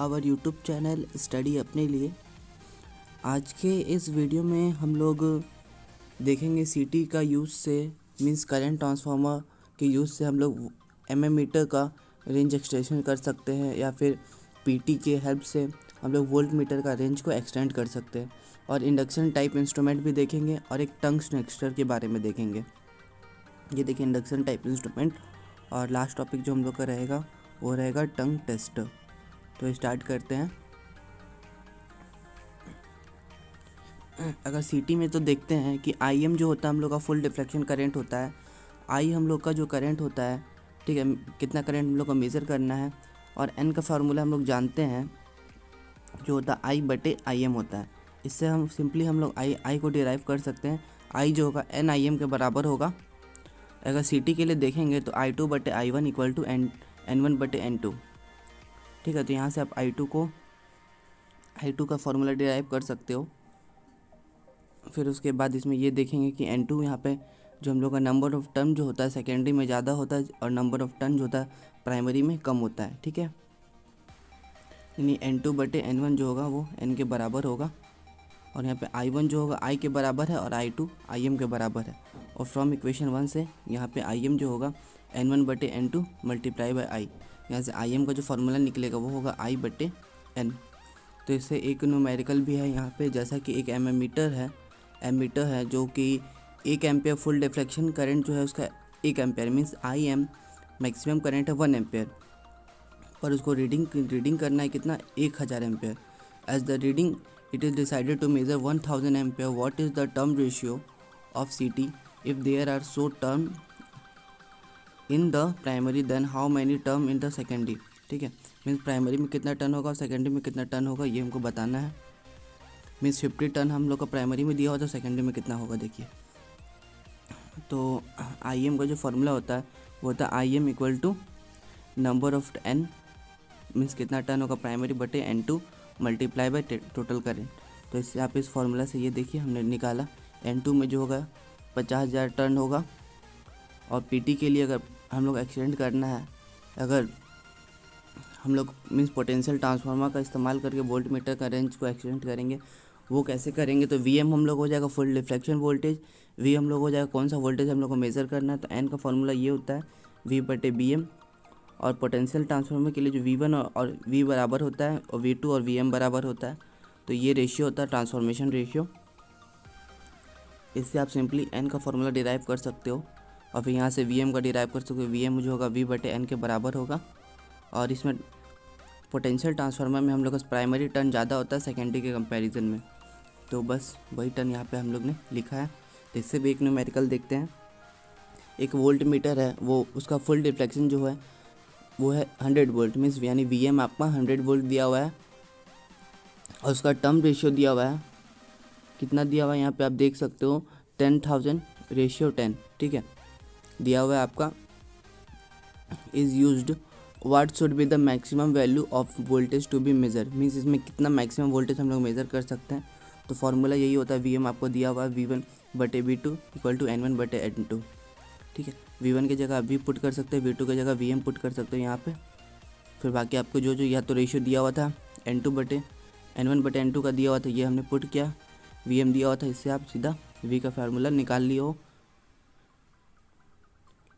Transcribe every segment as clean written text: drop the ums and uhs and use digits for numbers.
Our YouTube channel study अपने लिए। आज के इस वीडियो में हम लोग देखेंगे सीटी का यूज़ से मींस करंट ट्रांसफार्मर के यूज़ से हम लोग एमएम मीटर का रेंज एक्सटेंशन कर सकते हैं, या फिर पीटी के हेल्प से हम लोग वोल्ट मीटर का रेंज को एक्सटेंड कर सकते हैं। और इंडक्शन टाइप इंस्ट्रूमेंट भी देखेंगे और एक टंग्स्टन एक्सटर के बारे में देखेंगे। ये देखिए इंडक्शन टाइप इंस्ट्रूमेंट। और लास्ट टॉपिक जो हम लोग का रहेगा वो रहेगा टंग टेस्टर। तो स्टार्ट करते हैं। अगर सीटी में तो देखते हैं कि आईएम जो होता है हम लोग का फुल डिफ्लेक्शन करंट होता है। आई हम लोग का जो करंट होता है, ठीक है, कितना करंट हम लोग को मेज़र करना है। और एन का फार्मूला हम लोग जानते हैं जो होता है आई बटे आई एम होता है। इससे हम सिंपली हम लोग आई को डिराइव कर सकते हैं। आई जो होगा एन आई एम के बराबर होगा। अगर सीटी के लिए देखेंगे तो आई टू बटे I one equal to N one बटे एन टू। ठीक है, तो यहाँ से आप आई टू का फार्मूला डिराइव कर सकते हो। फिर उसके बाद इसमें ये देखेंगे कि एन टू यहाँ पे जो हम लोग का नंबर ऑफ टर्न जो होता है सेकेंडरी में ज़्यादा होता है और नंबर ऑफ टर्न जो होता है प्राइमरी में कम होता है। ठीक है, यानी एन टू बटे एन वन जो होगा वो एन के बराबर होगा। और यहाँ पे आई वन जो होगा आई के बराबर है और आई टू आई एम के बराबर है। और फ्रॉम इक्वेशन 1 से यहाँ पे आई एम जो होगा एन वन बटे N two multiply by I. यहाँ से आई एम का जो फार्मूला निकलेगा वो होगा आई बटे एन। तो इससे एक न्यूमेरिकल भी है यहाँ पे, जैसा कि एक एमीटर है जो कि 1 एम्पियर फुल डिफ्लेक्शन करंट जो है उसका 1 ampere means I am maximum current है 1 एम्पियर, पर उसको रीडिंग करना है कितना 1000 ampere. As the reading it is decided to measure 1000 ampere. What is the term ratio of CT if there are so term in the primary, then how many term in the secondary? ठीक है, means primary में कितना turn होगा और secondary में कितना turn होगा ये हमको बताना है। मीन्स 50 टर्न हम लोग का प्राइमरी में दिया होता है, सेकेंडरी में कितना होगा देखिए। तो आई एम का जो फार्मूला होता है वो होता है I M equal to number of N means कितना टर्न होगा प्राइमरी बटे N two multiply by total current. तो इससे आप इस फार्मूला से ये देखिए हमने निकाला N2 में जो होगा 50,000 टर्न होगा। और PT के लिए अगर हम लोग एक्सटेंड करना है, अगर हम लोग मीन्स पोटेंशियल ट्रांसफार्मर का इस्तेमाल करके वोल्ट मीटर का रेंज को एक्सटेंड करेंगे। वो कैसे करेंगे तो VM हम लोग हो जाएगा फुल डिफ्लेक्शन वोल्टेज, V हम लोग हो जाएगा कौन सा वोल्टेज हम लोग को मेज़र करना है। तो N का फार्मूला ये होता है V बटे BM। और पोटेंशियल ट्रांसफार्मर के लिए जो V1 और V बराबर होता है और V2 और VM बराबर होता है। तो ये रेशियो होता है ट्रांसफॉर्मेशन रेशियो। इससे आप सिंपली N का फार्मूला डिराइव कर सकते हो और फिर यहाँ से VM का डिराइव कर सकते हो। VM जो होगा V बटे N के बराबर होगा। और इसमें पोटेंशियल ट्रांसफार्मर में हम लोग का प्राइमरी टर्न ज़्यादा होता है सेकेंडरी के कंपैरिजन में। तो बस वही टर्न यहाँ पर हम लोग ने लिखा है। तो इससे भी एक न्यूमेरिकल देखते हैं। एक वोल्ट मीटर है, वो उसका फुल डिफ्लेक्शन जो है वो है 100 वोल्ट मीन्स यानी VM आपका 100 वोल्ट दिया हुआ है। और उसका टर्म रेशियो दिया हुआ है, कितना दिया हुआ है यहाँ पे आप देख सकते हो 10,000 रेशियो 10। ठीक है, दिया हुआ है आपका is used what should be the maximum value of voltage to be measure means इसमें कितना मैक्सिमम वोल्टेज हम लोग मेज़र कर सकते हैं। तो फार्मूला यही होता है VM आपको दिया हुआ है V1 बटे V2 इक्वल टू N1 बटे N2। ठीक है, V1 की जगह आप V पुट कर सकते हैं, V2 की जगह VM पुट कर सकते हो यहाँ पे। फिर बाकी आपको जो या तो रेशियो दिया हुआ था N1 बटे N2 का दिया हुआ था ये हमने पुट किया, VM दिया हुआ था, इससे आप सीधा V का फार्मूला निकाल लिए हो।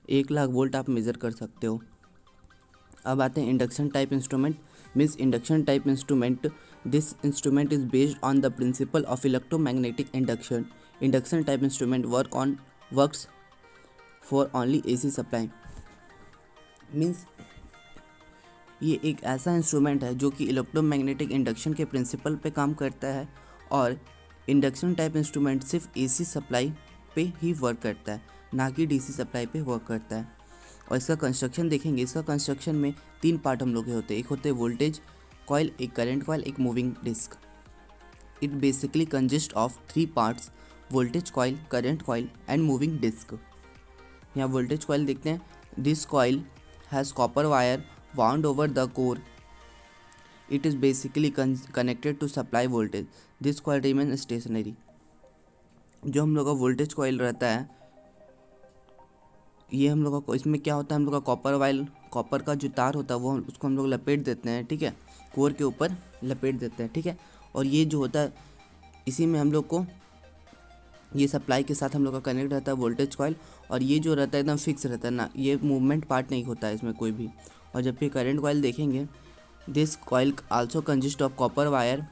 1,00,000 वोल्ट आप मेज़र कर सकते हो। अब आते हैं induction type instrument means induction type instrument. This instrument is based on the principle of electromagnetic induction. Induction type instrument works for only AC supply means ये एक ऐसा इंस्ट्रूमेंट है जो कि इलेक्ट्रोमैग्नेटिक इंडक्शन के प्रिंसिपल पे काम करता है। और इंडक्शन टाइप इंस्ट्रूमेंट सिर्फ AC सप्लाई पे ही वर्क करता है, ना कि DC सप्लाई पे वर्क करता है। और इसका कंस्ट्रक्शन देखेंगे, इसका कंस्ट्रक्शन में 3 पार्ट हम लोग के होते हैं। एक होते हैं वोल्टेज कॉइल, एक करंट कॉइल, एक moving disc. It basically consist of 3 parts voltage coil, current coil and moving disc. यहाँ वोल्टेज कॉइल देखते हैं। This coil has copper wire wound over the core. It is basically connected to supply voltage. This coil remains stationary. जो हम लोग का voltage coil रहता है ये हम लोग का इसमें क्या होता है, हम लोग का कॉपर का जो तार होता है वो उसको हम लोग लपेट देते हैं, ठीक है, कोर के ऊपर लपेट देते हैं, ठीक है। और ये जो होता है इसी में हम लोग को ये सप्लाई के साथ हम लोग का कनेक्ट रहता है वोल्टेज कॉइल, और ये जो रहता है एकदम फिक्स रहता है ना, ये मूवमेंट पार्ट नहीं होता है इसमें कोई भी। और जब भी करंट कॉइल देखेंगे, this coil also consist of copper wire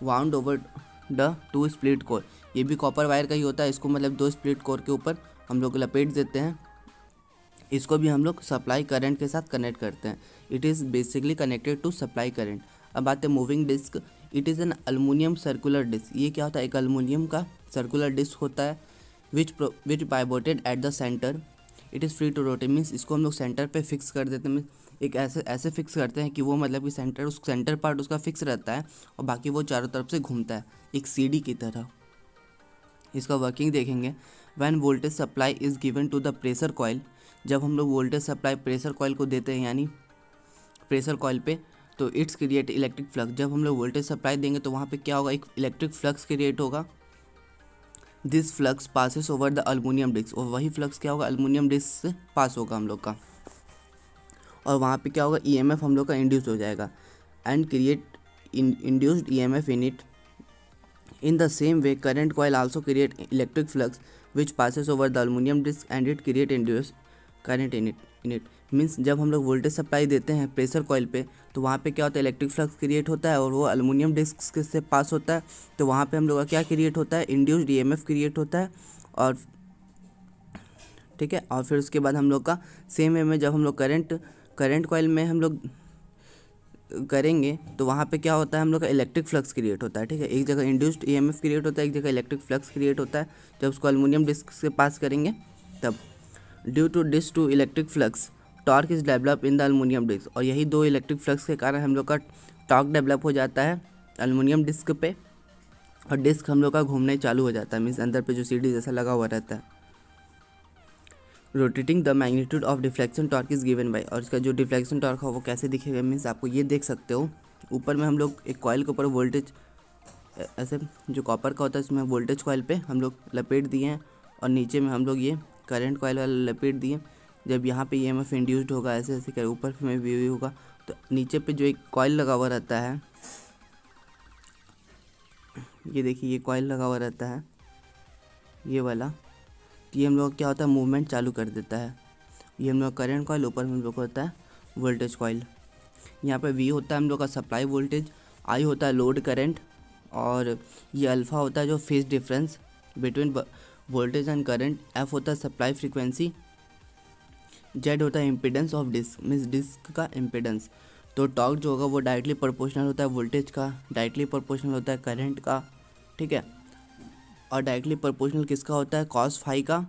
wound over the 2 split core. ये भी कॉपर वायर का ही होता है, इसको मतलब 2 स्प्लिट कोर के ऊपर हम लोग लपेट देते हैं। इसको भी हम लोग सप्लाई करंट के साथ कनेक्ट करते हैं। It is basically connected to supply current. अब बात है moving disc. It is an aluminium circular disc. ये क्या होता है, एक एल्युमिनियम का सर्कुलर डिस्क होता है which pivoted at the centre. It is free to rotate, means इसको हम लोग सेंटर पे फिक्स कर देते हैं। एक ऐसे फिक्स करते हैं कि वो मतलब कि सेंटर पार्ट उसका फिक्स रहता है और बाकी वो चारों तरफ से घूमता है, एक सीढ़ी की तरह। इसका वर्किंग देखेंगे। When voltage supply is given to the pressure coil, जब हम लोग वोल्टेज सप्लाई प्रेशर कॉइल को देते हैं यानी प्रेशर कॉइल पे, तो इट्स क्रिएट इलेक्ट्रिक फ्लक्स। जब हम लोग वोल्टेज सप्लाई देंगे तो वहाँ पे क्या होगा, एक इलेक्ट्रिक फ्लक्स क्रिएट होगा। This flux passes over the aluminium disc, और वही फ्लक्स क्या होगा, एल्युमिनियम डिस्क से पास होगा हम लोग का, और वहाँ पे क्या होगा, ईएमएफ हम लोग का इंड्यूस हो जाएगा and create induced EMF in it. In the same way, current coil also create electric flux which passes over the aluminum disc and it create induced current in it. Means जब हम लोग voltage supply देते हैं pressure coil पे तो वहाँ पे क्या होता है, इलेक्ट्रिक फ्लक्स क्रिएट होता है और वो एल्युमिनियम डिस्क से पास होता है। तो वहाँ पे हम लोग का क्या क्रिएट होता है, इंड्यूस्ड ईएमएफ क्रिएट होता है। और ठीक है, और फिर उसके बाद हम लोग का सेम वे में जब हम लोग करंट कॉइल में हम लोग करेंगे तो वहाँ पे क्या होता है, हम लोग का इलेक्ट्रिक फ्लक्स क्रिएट होता है, ठीक है। एक जगह इंड्यूस्ड ईएमएफ क्रिएट होता है, एक जगह इलेक्ट्रिक फ्लक्स क्रिएट होता है। जब उसको एल्युमिनियम डिस्क से पास करेंगे तब due to this two electric flux torque is develop in the aluminium disc. और यही दो इलेक्ट्रिक फ्लक्स के कारण हम लोग का टॉर्क डेवलप हो जाता है एल्युमिनियम डिस्क पे, और डिस्क हम लोग का घूमने चालू हो जाता है, मीन्स अंदर पे जो सीढ़ी जैसा लगा हुआ रहता है। Rotating the magnitude of deflection torque is given by, और इसका जो डिफ्लेक्शन टॉर्क है वो कैसे दिखेगा, मीन्स आपको ये देख सकते हो ऊपर में हम लोग एक कॉइल के ऊपर वोल्टेज ऐसे जो कॉपर का होता है इसमें वोल्टेज कॉइल पे हम लोग लपेट दिए हैं, और नीचे में हम लोग ये करंट कॉइल वाला लपेट दिए। जब यहाँ पे ईएमएफ इंड्यूस्ड होगा ऐसे ऐसे कर ऊपर में भी होगा, तो नीचे पे जो एक कॉइल लगा हुआ रहता है, ये देखिए ये कॉइल लगा हुआ रहता है ये वाला, तो ये हम लोग क्या होता है, मूवमेंट चालू कर देता है। ये हम लोग करंट कॉइल, ऊपर में हम लोग होता है वोल्टेज कॉइल। यहाँ पे वी होता है हम लोग का सप्लाई वोल्टेज, आई होता है लोड करंट, और ये अल्फ़ा होता है जो phase difference between voltage and current, F होता है सप्लाई फ्रीक्वेंसी, जेड होता है impedance of disc, means disc का इम्पीडेंस। तो टॉर्क जो होगा वो डायरेक्टली प्रोपोर्शनल होता है वोल्टेज का, डायरेक्टली प्रोपोर्शनल होता है करंट का, ठीक है। और डायरेक्टली प्रोपोर्शनल किसका होता है, कॉस फाई का,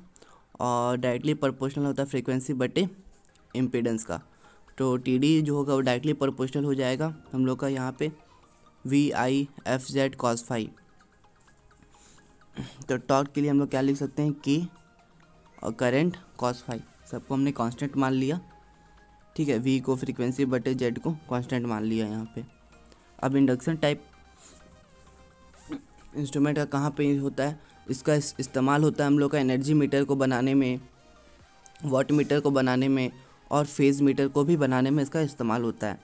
और डायरेक्टली प्रोपोर्शनल होता है फ्रीक्वेंसी बटे इम्पीडेंस का। तो टी डी जो होगा वो डायरेक्टली प्रोपोर्शनल हो जाएगा हम लोग का यहाँ पे V I F Z cos phi. तो टॉर्क के लिए हम लोग क्या लिख सकते हैं, की और करंट कॉस फाई, सबको हमने कांस्टेंट मान लिया, ठीक है। वी को फ्रीक्वेंसी बटे जेड को कांस्टेंट मान लिया यहाँ पे। अब इंडक्शन टाइप इंस्ट्रूमेंट का कहाँ पे होता है, इसका इस्तेमाल होता है हम लोग का एनर्जी मीटर को बनाने में, वाट मीटर को बनाने में, और फेज मीटर को भी बनाने में इसका इस्तेमाल होता है।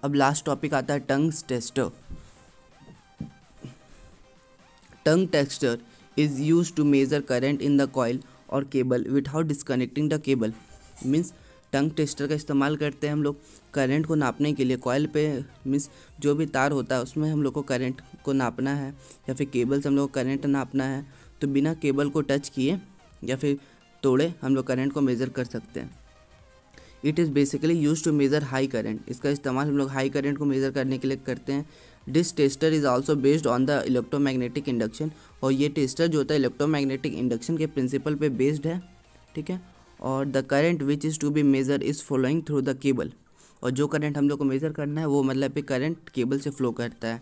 अब लास्ट टॉपिक आता है tongs tester. Tong tester is use to measure current in the coil और cable without disconnecting the cable. Means tong tester का इस्तेमाल करते हैं हम लोग करंट को नापने के लिए कॉइल पे, मीन्स जो भी तार होता है उसमें हम लोग को करंट को नापना है, या फिर केबल से हम लोग को करंट नापना है, तो बिना केबल को टच किए या फिर तोड़े हम लोग करंट को मेज़र कर सकते हैं। It is basically use to measure high current. इसका इस्तेमाल हम लोग हाई करंट को मेज़र करने के लिए करते हैं। This tester is also based on the electromagnetic induction, और ये टेस्टर जो होता है इलेक्ट्रोमैग्नेटिक इंडक्शन के प्रिंसिपल पे बेस्ड है, ठीक है। और the current which is to be measure is flowing through the cable, और जो करंट हम लोग को मेज़र करना है वो मतलब पे करंट केबल से फ्लो करता है।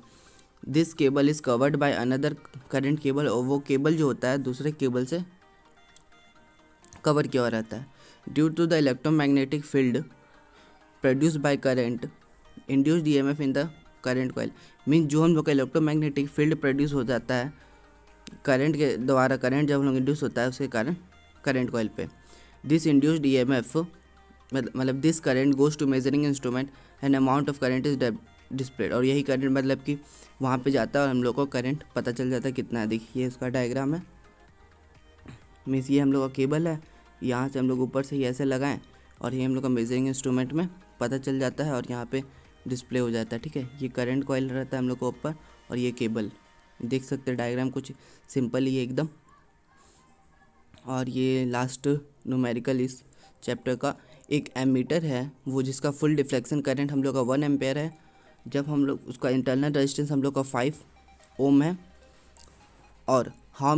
This cable is covered by another current cable, और वो केबल जो होता है दूसरे केबल से कवर किया हुआ रहता है। Due to the electromagnetic field produce by current induced EMF in the current coil. Means जो हम लोग का इलेक्ट्रोमैग्नेटिक फील्ड प्रोड्यूस हो जाता है करंट के द्वारा, करंट जब हम लोग इंड्यूस होता है उसके कारण करंट कॉइल पे, दिस इंड्यूस्ड ईएमएफ मतलब this current goes to measuring instrument and amount of current is displayed. और यही करंट मतलब कि वहाँ पे जाता है और हम लोग को करंट पता चल जाता है कितना है। देखिए इसका डायग्राम है, मीन्स ये हम लोग का केबल है, यहाँ से हम लोग ऊपर से ही ऐसे लगाएं और ये हम लोग का मेजरिंग इंस्ट्रूमेंट में पता चल जाता है और यहाँ पे डिस्प्ले हो जाता है। ठीक है, ये करंट कॉइल रहता है हम लोग को ऊपर और ये केबल, देख सकते हैं डायग्राम कुछ सिंपल ही है एकदम। और ये लास्ट न्यूमेरिकल इस चैप्टर का एक एमीटर है वो जिसका फुल डिफ्लेक्शन करंट हम लोग का 1 एम्पेयर है। जब हम लोग उसका इंटरनल रेजिस्टेंस हम लोग का 5 ओम है और how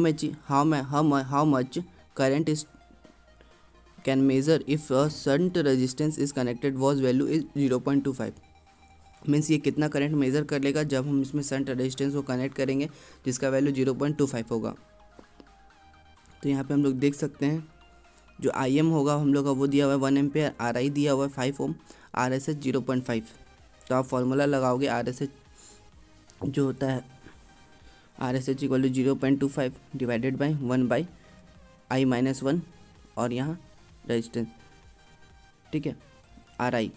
much current is can measure if a shunt resistance is connected was value is 0.25। Means ये कितना करंट मेज़र कर लेगा जब हम इसमें शंट रेजिस्टेंस को कनेक्ट करेंगे जिसका वैल्यू 0.25 होगा। तो यहाँ पे हम लोग देख सकते हैं जो IM होगा हम लोग का वो दिया हुआ है 1 एम्पेयर, RI दिया हुआ है 5 ओम, RSH 0.5। तो आप फॉर्मूला लगाओगे RSH जो होता है RSH equal to 0.25 divided by 1/I-1 और यहाँ रेजिस्टेंस, ठीक है RI।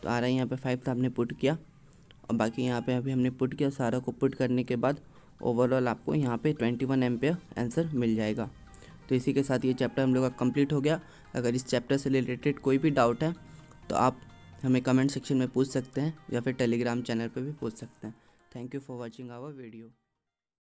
तो RI यहाँ पे 5 था, हमने पुट किया और बाकी यहाँ पे अभी हमने पुट किया। सारा को पुट करने के बाद ओवरऑल आपको यहाँ पे 21 एम्पेयर आंसर मिल जाएगा। तो इसी के साथ ये चैप्टर हम लोग का कंप्लीट हो गया। अगर इस चैप्टर से रिलेटेड कोई भी डाउट है तो आप हमें कमेंट सेक्शन में पूछ सकते हैं या फिर टेलीग्राम चैनल पे भी पूछ सकते हैं। Thank you for watching our video.